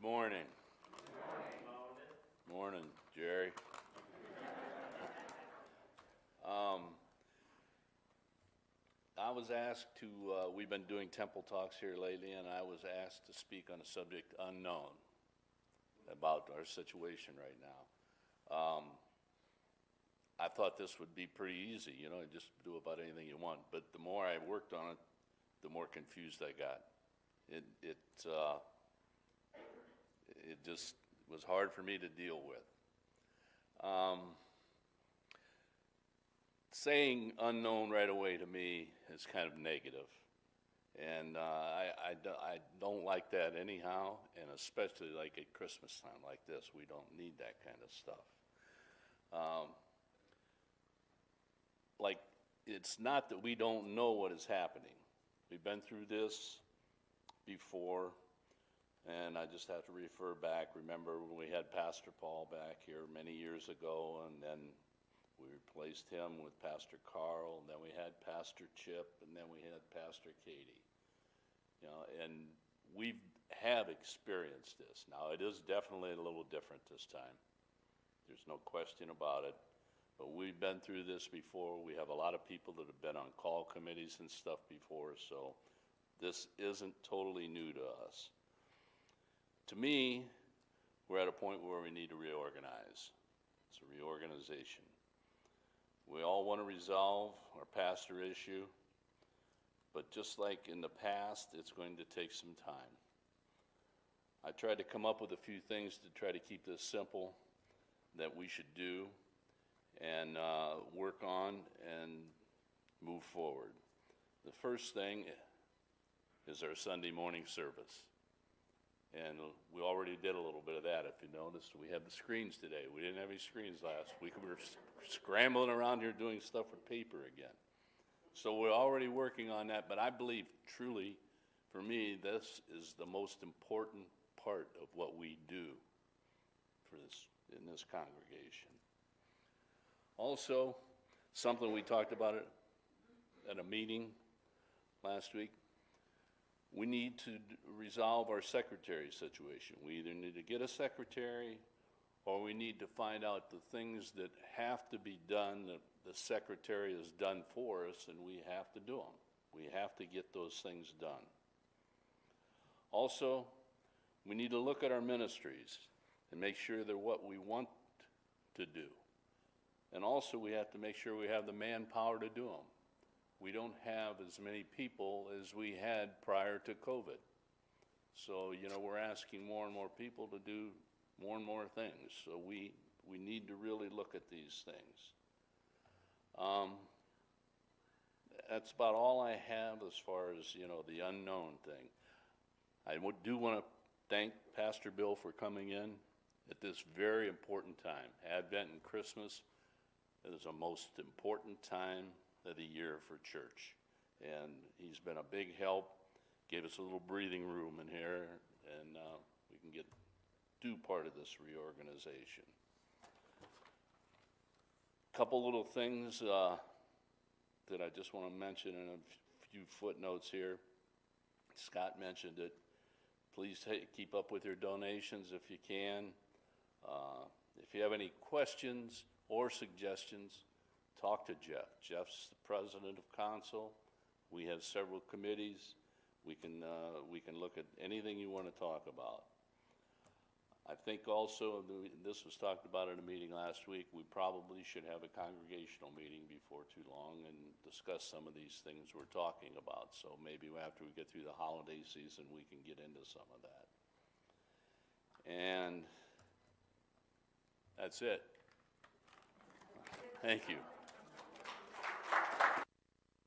Morning. Morning, Jerry. I was asked to, we've been doing temple talks here lately, and I was asked to speak on a subject unknown about our situation right now. I thought this would be pretty easy, you know, just do about anything you want. But the more I worked on it, the more confused I got. It just was hard for me to deal with. Saying unknown right away to me is kind of negative. And I don't like that anyhow, and especially like at Christmas time like this, we don't need that kind of stuff. Like, it's not that we don't know what is happening. We've been through this before, and I just have to refer back. Remember when we had Pastor Paul back here many years ago, and then we replaced him with Pastor Carl, and then we had Pastor Chip, and then we had Pastor Katie. You know, and we have experienced this. Now, it is definitely a little different this time. There's no question about it. But we've been through this before. We have a lot of people that have been on call committees and stuff before, so this isn't totally new to us. To me, we're at a point where we need to reorganize. It's a reorganization. We all want to resolve our pastor issue, but just like in the past, it's going to take some time. I tried to come up with a few things to try to keep this simple that we should do and work on and move forward. The first thing is our Sunday morning service. And we already did a little bit of that. If you noticed, we have the screens today. We didn't have any screens last week. We were scrambling around here doing stuff with paper again. So we're already working on that, but I believe truly, for me, this is the most important part of what we do for this, in this congregation. Also, something we talked about at a meeting last week, we need to resolve our secretary situation. We either need to get a secretary or we need to find out the things that have to be done that the secretary has done for us, and we have to do them. We have to get those things done. Also, we need to look at our ministries and make sure they're what we want to do. And also, we have to make sure we have the manpower to do them. We don't have as many people as we had prior to COVID. So, you know, we're asking more and more people to do more and more things. So we need to really look at these things. That's about all I have as far as, you know, the unknown thing. I do want to thank Pastor Bill for coming in at this very important time. Advent and Christmas is the most important time of the year for church. And he's been a big help, gave us a little breathing room in here, and we can do part of this reorganization. A couple little things that I just want to mention in a few footnotes here. Scott mentioned it. Please keep up with your donations if you can. If you have any questions or suggestions, talk to Jeff. Jeff's the president of council. We have several committees. We can look at anything you want to talk about. I think also, this was talked about in a meeting last week, we probably should have a congregational meeting before too long and discuss some of these things we're talking about. So maybe after we get through the holiday season, we can get into some of that. And that's it. Thank you.